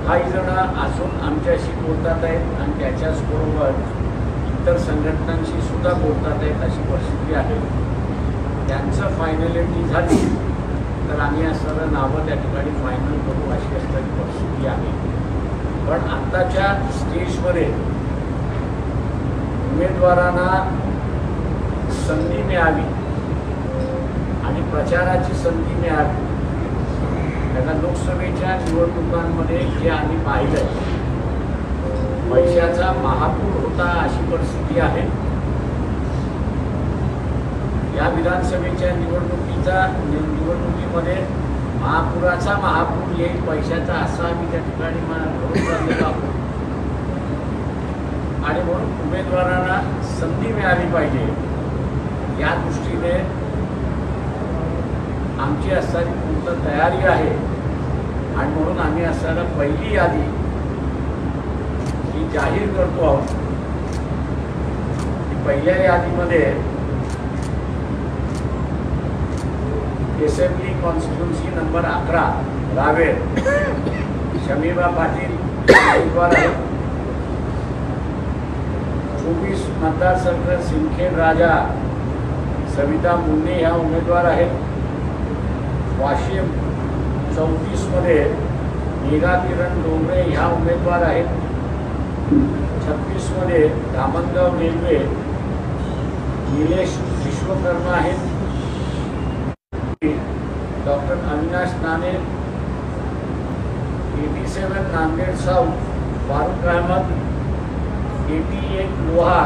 काही जण अजून आमच्याशी बोलतात आहेत आणि त्याच्याचबरोबर इतर संघटनांशी सुद्धा बोलतात आहेत अशी परिस्थिती आहे। त्यांचं फायनलिटी झाली तर आम्ही असणारं नावं त्या ठिकाणी फायनल करू अशी असणारी परिस्थिती आहे। पण आत्ताच्या स्टेजमध्ये उमेदवारांना संधी मिळावी आणि प्रचाराची संधी मिळावी। त्यांना लोकसभेच्या निवडणुकांमध्ये जे आम्ही पाहिलं पैशाचा महापूर होता अशी परिस्थिती आहे। या विधानसभेच्या निवडणुकीमध्ये महापुराचा महापूर येईल पैशाचा असा आम्ही त्या ठिकाणी चाललेलो आहोत आणि म्हणून उमेदवारांना संधी मिळाली पाहिजे या दृष्टीने आमची असणारी पूर्ण तयारी आहे। आणि म्हणून आम्ही असणारा पहिली यादी ही जाहीर करतो आहोत की पहिल्या यादीमध्ये assembly constituency number 11 Raver Shamiba Patil उमेदवार आहेत। 24 मतदारसंघ सिंदखेड राजा सविता मुंडे ह्या उमेदवार आहेत। वाशिम 34 मध्ये मेघा किरण डोंगरे ह्या उमेदवार आहेत। 36 मध्ये धामणगाव रेल्वे निलेश विश्वकर्मा आहेत। डॉक्टर अविनाश नाने 87 नांदेड साउथ फारुख अहमद 88 लोहा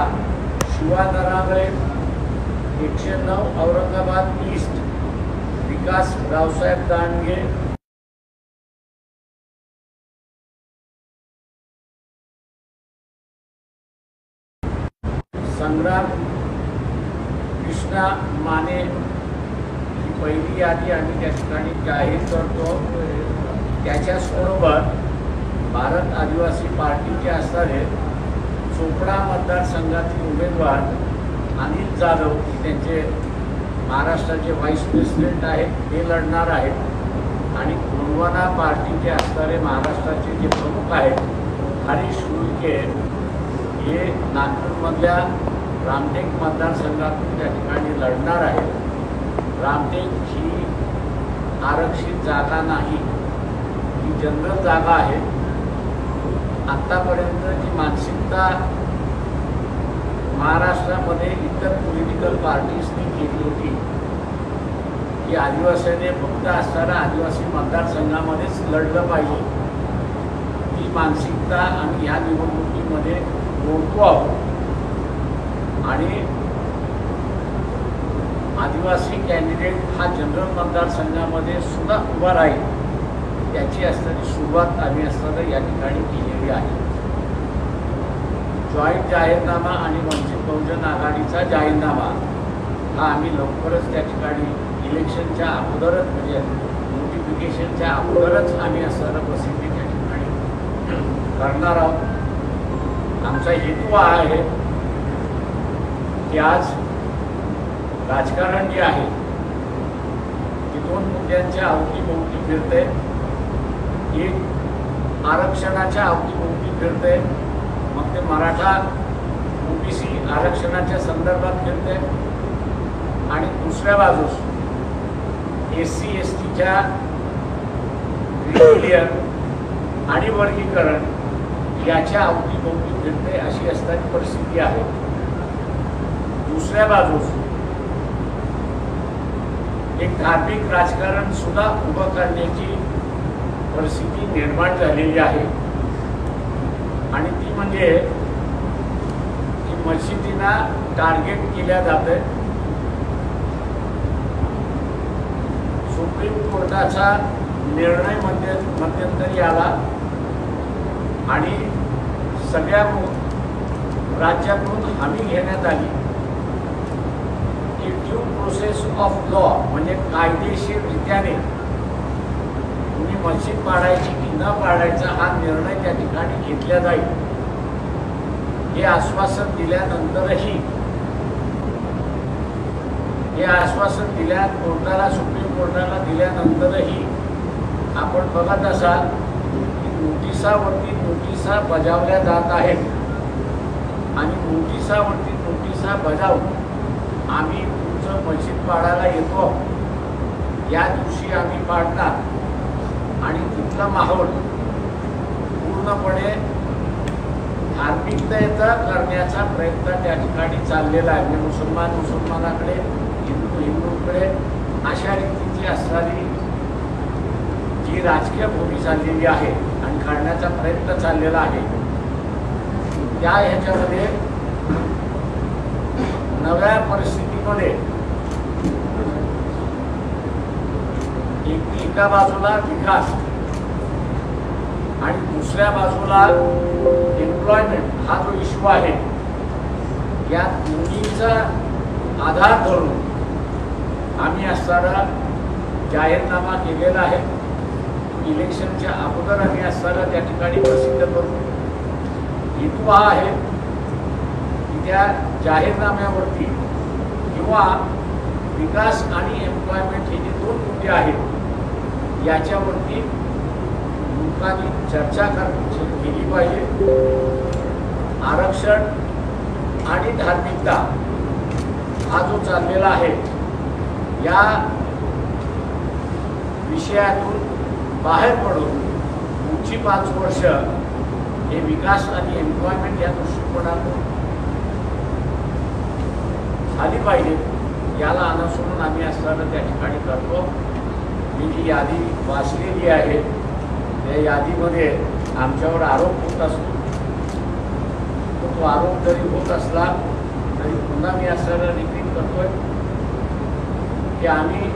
शिवा नरावळे 109 औरंगाबाद ईस्ट विकास रावसाहेब दांडगे संग्राम कृष्णा माने ही पहिली यादी आम्ही त्या ठिकाणी जाहीर करतो। त्याच्याचबरोबर भारत आदिवासी पार्टीचे असणारे चोपडा मतदारसंघातील उमेदवार अनिल जाधव त्यांचे महाराष्ट्राचे व्हाईस प्रेसिडेंट आहेत ते लढणार आहेत। आणि गोंडवाना पार्टीचे असणारे महाराष्ट्राचे जे प्रमुख आहेत हरीश उईके हे नागपूरमधल्या रामटेक मतदारसंघातून त्या ठिकाणी लढणार आहेत। रामटेक ही आरक्षित जागा नाही, ही जनरल जागा आहे। आत्तापर्यंत जी मानसिकता महाराष्ट्रामध्ये इतर पॉलिटिकल पार्टीजनी केली होती की आदिवासीने फक्त असणाऱ्या आदिवासी मतदारसंघामध्येच लढलं पाहिजे, ही मानसिकता आम्ही ह्या निवडणुकीमध्ये मोडतो आहोत। आणि आदिवासी कॅन्डिडेट हा जनरल मतदारसंघामध्ये सुद्धा उभा राहील त्याची असणारी सुरुवात आम्ही असताना या ठिकाणी केलेली आहे। जॉईंट जाहीरनामा आणि वंचित बहुजन आघाडीचा जाहीरनामा हा आम्ही लवकरच त्या ठिकाणी इलेक्शनच्या अगोदरच म्हणजे नोटिफिकेशनच्या अगोदरच आम्ही असणारा प्रसिद्धी त्या ठिकाणी करणार आहोत। आमचा हेतू हा आहे की आज राजकारण जे आहे ते दोन मुद्द्यांच्या अवतीभोवती फिरते। एक आरक्षणाच्या अवतीभोवती फिरते, मग ते मराठा ओबीसी आरक्षणाच्या संदर्भात फिरते आणि दुसऱ्या बाजूस SC STच्या रिक्लिअर आणि वर्गीकरण याच्या अवतीभोवती फिरते अशी असणारी परिस्थिती आहे। दुसऱ्या बाजूस एक धार्मिक राजकारण सुद्धा उभं करण्याची परिस्थिती निर्माण झालेली आहे आणि ती म्हणजे की मशिदींना टार्गेट केल्या जाते। सुप्रीम कोर्टाचा निर्णय मध्यंतरी आला आणि सगळ्या राज्याकडून हमी घेण्यात आली की ड्यू प्रोसेस ऑफ लॉ म्हणजे कायदेशीररित्याने तुम्ही मशीद पाडायची की न पाडायचा हा निर्णय त्या ठिकाणी घेतला जाईल। हे आश्वासन दिल्यानंतरही कोर्टाला सुप्रीम कोर्टाला दिल्यानंतरही आपण बघत असाल की नोटिसावरती नोटिसा बजावल्या जात आहेत आणि नोटिसावरती नोटिसा बजावून आम्ही तुमचं मशीद पाडायला येतो, या दिवशी आम्ही पाडणार आणि तिथला माहोल पूर्णपणे धार्मिकतेचा करण्याचा प्रयत्न त्या ठिकाणी चाललेला आहे. म्हणजे मुसलमानाकडे, हिंदूकडे अशा रीतीची असणारी जी राजकीय भूमी चाललेली आहे आणि काढण्याचा प्रयत्न चाललेला आहे, त्या ह्याच्यामध्ये नव्या परिस्थितीमध्ये एका बाजूला विकास आणि दुसऱ्या बाजूला एम्प्लॉयमेंट हा जो इश्यू आहे, या दोन्हीचा आधार धरून आम्ही असणारा जाहीरनामा केलेला आहे. इलेक्शनच्या अगोदर आम्ही असताना त्या ठिकाणी प्रसिद्ध करू. हेतू हा आहे की त्या जाहीरनाम्यावरती किंवा विकास आणि एम्प्लॉयमेंट हे जे दोन मुद्दे आहेत याच्यावरती लोकांनी चर्चा केली पाहिजे. आरक्षण आणि धार्मिकता हा जो चाललेला आहे, या विषयातून बाहेर पडून पुढची 5 वर्ष हे विकास आणि एम्प्लॉयमेंट या दृष्टिकोनातून झाली पाहिजे, याला अनुसरून आम्ही असताना त्या ठिकाणी करतो. मी जी यादी वाचलेली आहे त्या यादीमध्ये आमच्यावर आरोप होत असतो. तो आरोप जरी होत असला तरी पुन्हा मी असताना रिपीट करतोय की आम्ही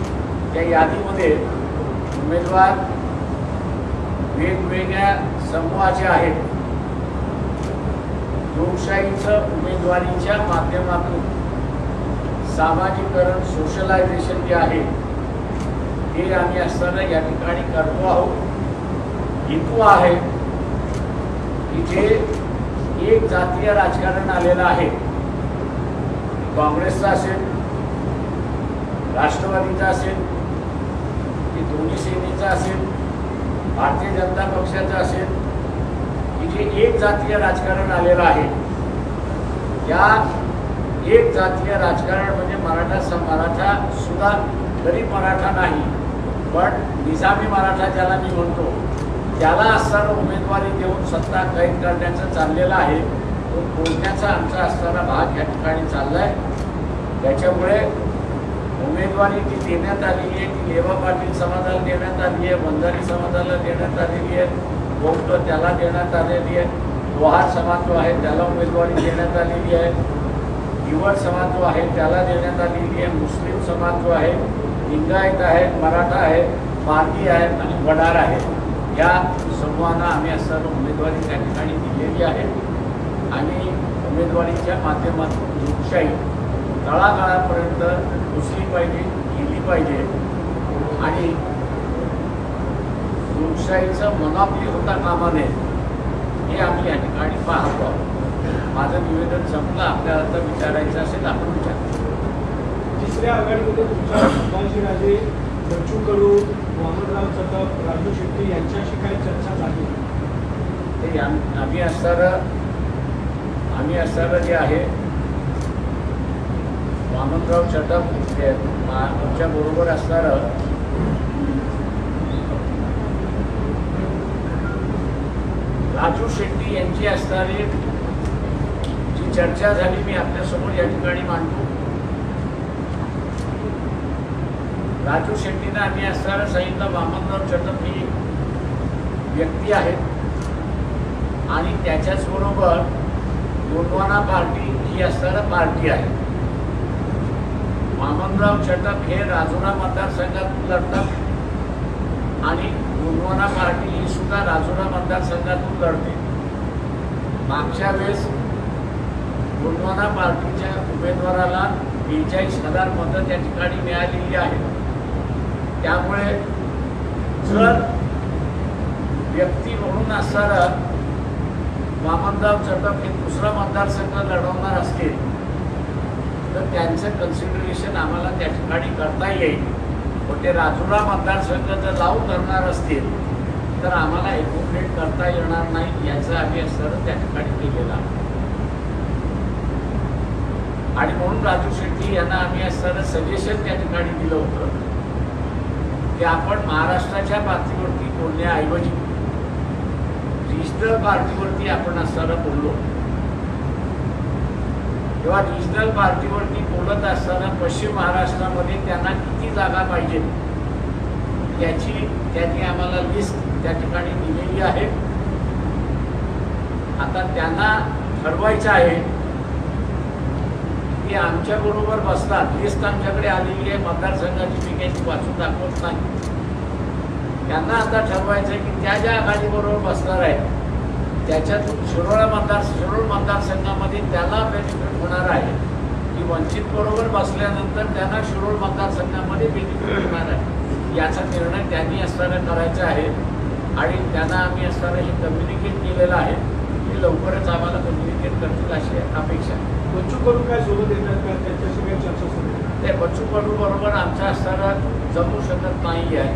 त्या यादीमध्ये उमेदवार वेगवेगळ्या समूहाचे आहेत. लोकशाहीचं उमेदवारीच्या माध्यमातून सामाजिकरण, सोशलायझेशन जे आहे ते आम्ही असताना या ठिकाणी करतो आहोत. हेतू आहे की जे एक जातीय राजकारण आलेलं आहे, काँग्रेसचं असेल, राष्ट्रवादीचा असेल, की दोन्ही सेनेचा असेल, भारतीय जनता पक्षाचं असेल, की जे एक जातीय राजकारण आलेलं आहे, या एक जातीय राजकारण म्हणजे मराठा सुद्धा गरीब मराठा नाही, पण निजामी मराठा ज्याला मी म्हणतो, त्याला असताना उमेदवारी देऊन सत्ता कैद करण्याचं चाललेलं आहे. तो तोडण्याचा आमचा असणारा भाग या ठिकाणी चालला आहे. त्याच्यामुळे उमेदवारी जी देण्यात आलेली आहे ती लेवा पाटील समाजाला देण्यात आली आहे, वंजारी समाजाला देण्यात आलेली आहे, बौद्ध त्याला देण्यात आलेली आहे, लोहार समाज जो आहे त्याला उमेदवारी देण्यात आलेली आहे, युवक समाज जो आहे त्याला देण्यात आलेली आहे, मुस्लिम समाज जो आहे, लिंगायत आहे, मराठा आहे, मारगी आहे आणि वडार आहे, या समूहांना आम्ही असताना उमेदवारी त्या ठिकाणी दिलेली आहे. आणि उमेदवारीच्या माध्यमातून लोकशाही तळागाळापर्यंत घुसली पाहिजे, गेली पाहिजे आणि लोकशाहीचं मनापली होता कामा नये, हे आम्ही या ठिकाणी पाहतो आहोत. माझं निवेदन संपलं. आपल्याला तर विचारायचं असेल आपण विचार. तिसऱ्या आघाडीमध्ये तुमच्या संभाजीराजे, बच्चू कडू, वामनराव चटप, राजू शेट्टी यांच्याशी काही चर्चा झाली? ते आम्ही असणारं जे आहे वामनराव चटप आमच्या बरोबर असणारं राजू शेट्टी यांची असणारी जी चर्चा झाली मी आपल्यासमोर या ठिकाणी मांडतो. राजू शेट्टीनं आम्ही असणारं सांगितलं वामनराव चटप ही व्यक्ती आहेत आणि त्याच्याचबरोबर गोंडवाना पार्टी ही असणारं पार्टी आहे. वामनराव चटप हे राजुरा मतदारसंघातून लढतात आणि गोंडवाना पार्टी ही सुद्धा राजुरा मतदारसंघातून लढते. मागच्या वेळेस गोंडवाना पार्टीच्या उमेदवाराला 42,000 मतं त्या ठिकाणी मिळालेली आहेत. त्यामुळे जर व्यक्ती म्हणून असणारा वामनराव चटप हे दुसरा मतदारसंघ लढवणार असतील तर त्यांचं कन्सिडरेशन आम्हाला त्या ठिकाणी करता येईल. पण ते राजुरा मतदारसंघ जर लावून धरणार असतील तर आम्हाला एकोपरेट करता येणार नाही याचं आम्ही असं त्या ठिकाणी केलेलं आहे. आणि म्हणून राजू शेट्टी यांना आम्ही असं सजेशन त्या ठिकाणी दिलं होतं की आपण महाराष्ट्राच्या पातळीवरती बोलण्याऐवजी रिजनल पार्टीवरती आपण असताना बोललो. तेव्हा रिजनल पार्टीवरती बोलत असताना पश्चिम महाराष्ट्रामध्ये त्यांना किती जागा पाहिजे याची त्यांनी आम्हाला लिस्ट त्या ठिकाणी दिलेली आहे. आता त्यांना ठरवायचं आहे की आमच्याबरोबर बसतात. लिस्ट आमच्याकडे आलेली आहे मतदारसंघाची, मी काही वाचून दाखवत नाही. त्यांना आता ठरवायचं आहे की त्या ज्या आघाडीबरोबर बसणार आहेत त्याच्यातून शिरोळ मतदारसंघामध्ये त्याला बेनिफिट होणार आहे की वंचित बरोबर बसल्यानंतर त्यांना शिरोळ मतदारसंघामध्ये बेनिफिट होणार आहे याचा निर्णय त्यांनी असताना करायचा आहे. आणि त्यांना आम्ही असताना हे कम्युनिकेट केलेलं आहे की लवकरच आम्हाला कम्युनिकेट करतील अशी अपेक्षा आहे. बच्चू कडू काय सोबत येतात का, त्यांच्याशी काही चर्चा सुरू आहे? ते बच्चू कडू बरोबर आमचा असताना जमू शकत नाही आहे.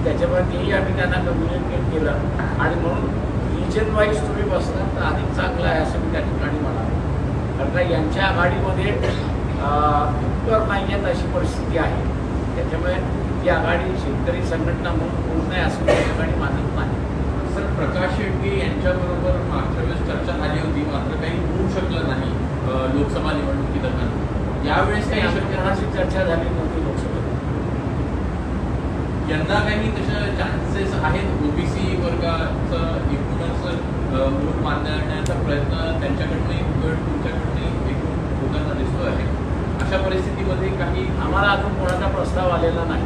त्याच्यावरतीही आम्ही त्यांना कम्युनिकेट केलं आणि म्हणून रिजन वाईज तुम्ही बसला तर अधिक चांगलं आहे असं मी त्या ठिकाणी म्हणालो. कारण का यांच्या आघाडीमध्ये उत्तर नाही आहेत अशी परिस्थिती आहे. त्याच्यामुळे ही आघाडी शेतकरी संघटना म्हणून होऊ नये असं त्या ठिकाणी मानत नाही. सर, प्रकाश शेट्टी यांच्याबरोबर मागच्या वेळेस चर्चा झाली होती, मात्र काही होऊ शकलं नाही लोकसभा निवडणुकीदरम्यान. यावेळेस काही कोणाची चर्चा झाली नव्हती लोकसभेत. यंदा काही तशा चान्सेस आहेत ओबीसी वर्गाचं एकूणच वोट मानण्याचा प्रयत्न त्यांच्याकडनंही तुमच्याकडनंही एकूण होताना दिसतो आहे. अशा परिस्थितीमध्ये काही आम्हाला अजून कोणाचा प्रस्ताव आलेला नाही.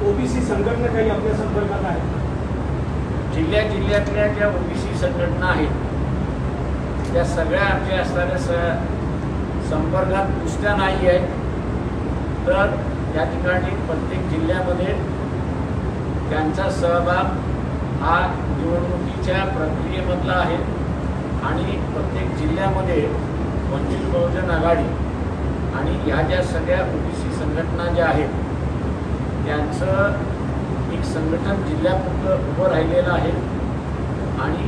ओबीसी संघटना काही आपल्या संपर्कात आहेत? जिल्ह्यातल्या ज्या ओबीसी संघटना आहेत त्या सगळ्या आमच्या असणाऱ्या संपर्कात नुसत्या नाही आहेत, तर त्या ठिकाणी प्रत्येक जिल्ह्यामध्ये त्यांचा सहभाग हा निवडणुकीच्या प्रक्रियेमधला आहे. आणि प्रत्येक जिल्ह्यामध्ये वंचित बहुजन आघाडी आणि ह्या ज्या सगळ्या ओबीसी संघटना ज्या आहेत त्यांचं एक संघटन जिल्ह्यापुरतं उभं राहिलेलं आहे. आणि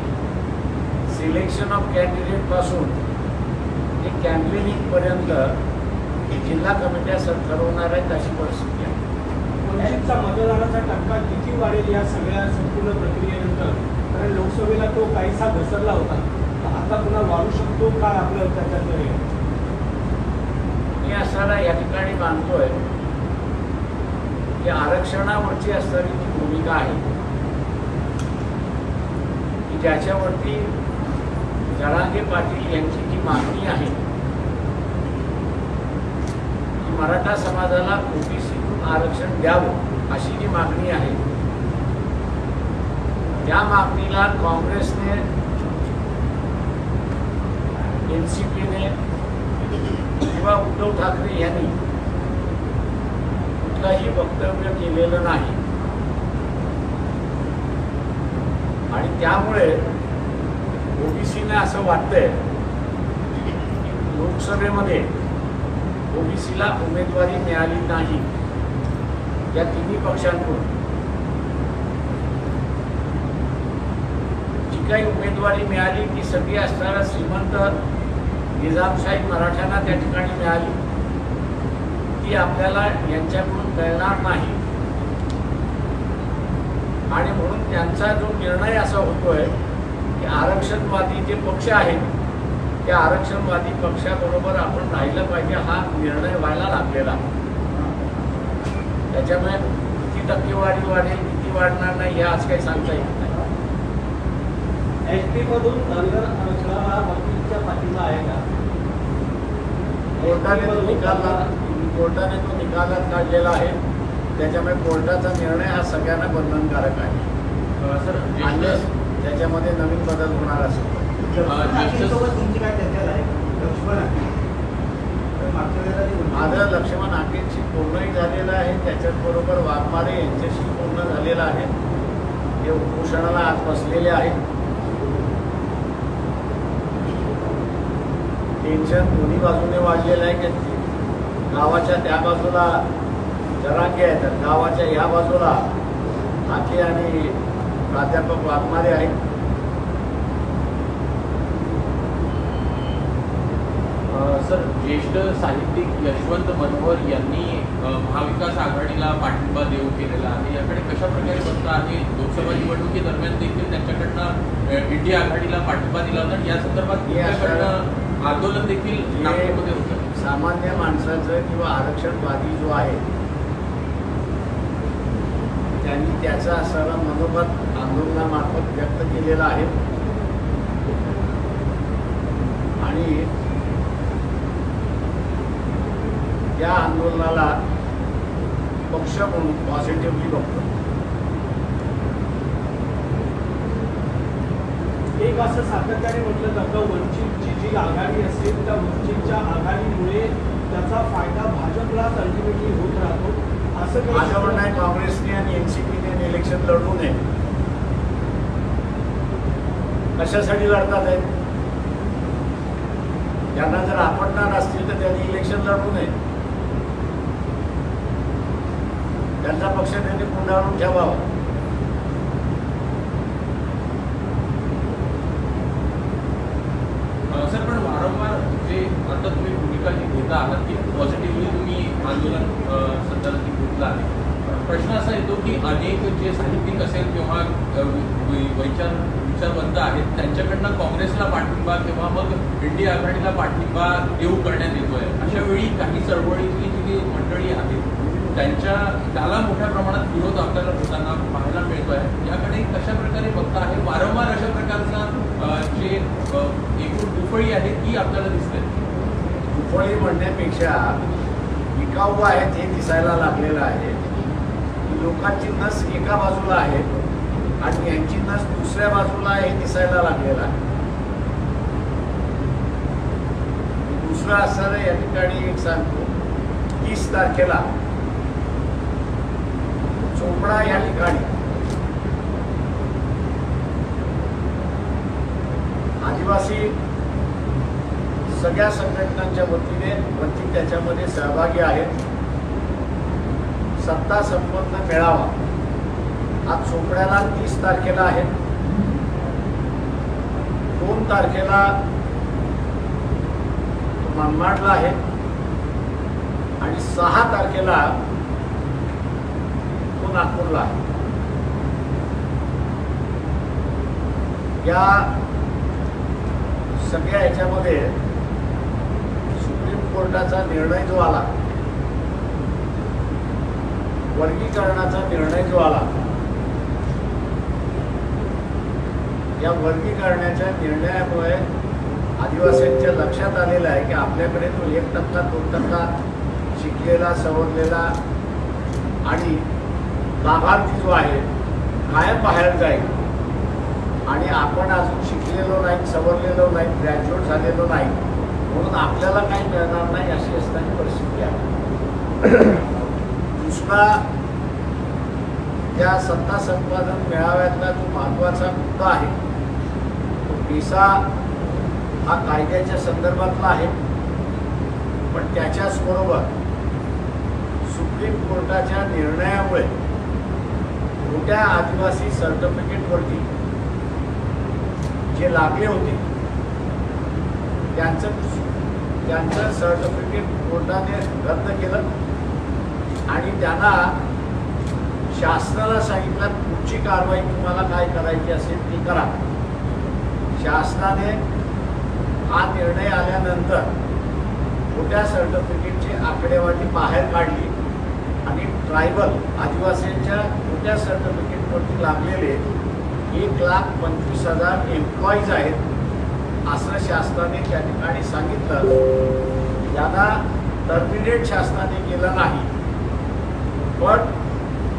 सिलेक्शन ऑफ कॅन्डिडेटपासून ते कॅम्पेनिंगपर्यंत जिल्हा कमिट्या ठरवणार आहेत अशी परिस्थिती आहे. वंचितचा मतदानाचा टक्का किती वाढेल या सगळ्या संपूर्ण प्रक्रियेनंतर? कारण लोकसभेला तो काहीसा घसरला होता, तर आता पुन्हा वाढू शकतो का आपलं त्याच्यात? मी असताना या ठिकाणी मानतोय की आरक्षणावरची असणारी जी भूमिका आहे की ज्याच्यावरती जरांगे पाटील यांची जी मागणी आहे की मराठा समाजाला ओबीसीतून आरक्षण द्यावं अशी जी मागणी आहे त्या मागणीला काँग्रेसने, एनसीपीने किंवा उद्धव ठाकरे यांनी कुठलंही वक्तव्य केलेलं नाही. आणि त्यामुळे ओबीसीने असं वाटतंय की लोकसभेमध्ये ओबीसीला उमेदवारी मिळाली नाही या तिन्ही पक्षांकडून. जी काही उमेदवारी मिळाली ती सगळी असणारा श्रीमंत निजामशाही मराठ्यांना त्या ठिकाणी मिळाली. ती आपल्याला यांच्याकडून कळणार नाही. आणि म्हणून त्यांचा जो निर्णय असा होतोय की आरक्षणवादी जे पक्ष आहेत त्या आरक्षणवादी पक्षाबरोबर आपण राहिलं पाहिजे हा निर्णय व्हायला लागलेला. त्याच्यामुळे किती टक्केवारी वाढेल किती वाढणार नाही हे आज काही सांगता येत नाही. एसटी मधून धनगर आरक्षणाला वकीलच्या पाठिंबा आहे का? कोर्टाने तो निकालात काढलेला आहे. त्याच्यामुळे कोर्टाचा निर्णय हा सगळ्यांना बंधनकारक आहे. सर, आणि त्याच्यामध्ये नवीन बदल होणार असेल. माझं लक्ष्मण हाकेंशी पूर्णही झालेलं आहे. त्याच्याचबरोबर वाघमारे यांच्याशी पूर्ण झालेलं आहे. हे उपोषणाला आज बसलेले आहेत. टेन्शन दोन्ही बाजूने वाढलेलं आहे की गावाच्या त्या बाजूला जरांगे आहे तर गावाच्या या बाजूला आखे आणि प्राध्यापक वाघमारे आहेत. सर, ज्येष्ठ साहित्यिक यशवंत मनोहर यांनी महाविकास आघाडीला पाठिंबा देऊ केलेला आहे. याकडे कशा प्रकारे बघता आहे? लोकसभा निवडणुकीदरम्यान देखील त्यांच्याकडनं इंडिया आघाडीला पाठिंबा दिला होता आणि या संदर्भात त्यांच्याकडनं आंदोलन देखील नागपूरमध्ये होतं. सामान्य माणसाचं किंवा आरक्षणवादी जो आहे त्यांनी त्याचा सर्व मनोगत आंदोलनामार्फत व्यक्त केलेला आहे आणि या आंदोलनाला पक्ष म्हणून पॉझिटिव्हली बघतो. एक असं सातत्याने म्हटलं जातं वंचितची जी आघाडी असेल त्या वंचितच्या आघाडीमुळे त्याचा फायदा भाजपलाच अल्टिमेटली होत राहतो असं माझं म्हणणं आहे काँग्रेसने आणि एनसीपीने इलेक्शन लढवू नये. कशासाठी लढतात आहेत? त्यांना जर आपटणार असतील तर त्यांनी इलेक्शन लढवू नये. त्यांचा पक्ष त्यांनी पुढारून ठेवावा. सर, पण वारंवार जे आता तुम्ही भूमिका जी घेता आहात की पॉझिटिव्हली तुम्ही आंदोलन संदर्भात घेतलं आहे. प्रश्न असा येतो की अनेक जे साहित्यिक असेल किंवा विचारवंत आहेत त्यांच्याकडनं काँग्रेसला पाठिंबा किंवा मग इंडिया आघाडीला पाठिंबा देऊ करण्यात येतोय. अशा वेळी काही चळवळीतली जी मंडळी आहेत त्याला मोठ्या प्रमाणात विरोध आपल्याला होताना पाहायला मिळतोय. याकडे कशा प्रकारे बघता आहे? वारंवार अशा प्रकारचा जे एकूण दुफळी आहे ती आपल्याला दिसते. दुफळी म्हणण्यापेक्षा विकाऊ आहेत हे दिसायला लागलेलं आहे. लोकांची नस एका बाजूला आहे आणि यांची नस दुसऱ्या बाजूला आहे हे दिसायला लागलेलं आहे. दुसरं असताना या ठिकाणी एक सांगतो, 30 तारखेला चोपडा या ठिकाणी आदिवासी सगळ्या संघटनांच्या वतीने वंचित त्याच्यामध्ये सहभागी आहेत. सत्ता संपन्न मेळावा आज चोपड्याला 30 तारखेला आहे. 2 तारखेला मनमाडला आहे आणि 6 तारखेला तो नागपूरला आहे. या सगळ्या ह्याच्यामध्ये सुप्रीम कोर्टाचा निर्णय जो आला, वर्गीकरणाचा निर्णय जो आला, या वर्गीकरणाच्या निर्णयामुळे आदिवासींच्या लक्षात आलेलं आहे की आपल्याकडे तो 1%, 2% शिकलेला, सवरलेला आणि लाभार्थी जो आहे कायम बाहेर जाईल आणि आपण अजून शिकलेलो नाही, सवरलेलो नाही, ग्रॅज्युएट झालेलो नाही, म्हणून आपल्याला काही मिळणार नाही अशी असणारी परिस्थिती आहे. दुसरा, त्या सत्ता संपादन मेळाव्यातला जो महत्त्वाचा मुद्दा आहे तो पेसा हा कायद्याच्या संदर्भातला आहे. पण त्याच्याच बरोबर सुप्रीम कोर्टाच्या निर्णयामुळे मोठ्या आदिवासी सर्टिफिकेटवरती जे लागले होते त्यांचं सर्टिफिकेट कोर्टाने रद्द केलं आणि त्यांना शासनाला सांगितलं पुढची कारवाई तुम्हाला काय करायची असेल ती करा. शासनाने हा निर्णय आल्यानंतर मोठ्या सर्टिफिकेटची आकडेवारी बाहेर काढली आणि ट्रायबल आदिवासींच्या मोठ्या सर्टिफिकेटवरती लागलेले 1,25,000 एम्प्लॉईज आहेत असं शासनाने त्या ठिकाणी सांगितलं. त्यांना टर्मिनेट शासनाने केलं नाही, पण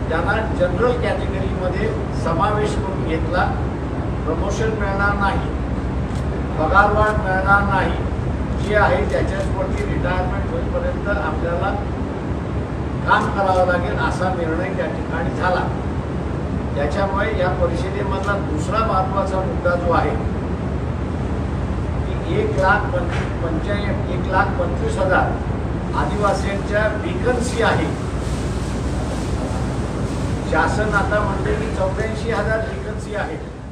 त्यांना जनरल कॅटेगरीमध्ये समावेश करून घेतला. प्रमोशन मिळणार नाही, पगारवाढ मिळणार नाही, जे आहे त्याच्यावरती रिटायरमेंट होईपर्यंत आपल्याला काम करावं लागेल असा निर्णय त्या ठिकाणी झाला. त्याच्यामुळे या परिषदेमधला दुसरा महत्त्वाचा मुद्दा जो आहे की 1,25,000 आदिवासींच्या व्हेकन्सी आहे शासन आता म्हणते की 84,000 व्हेकन्सी आहेत.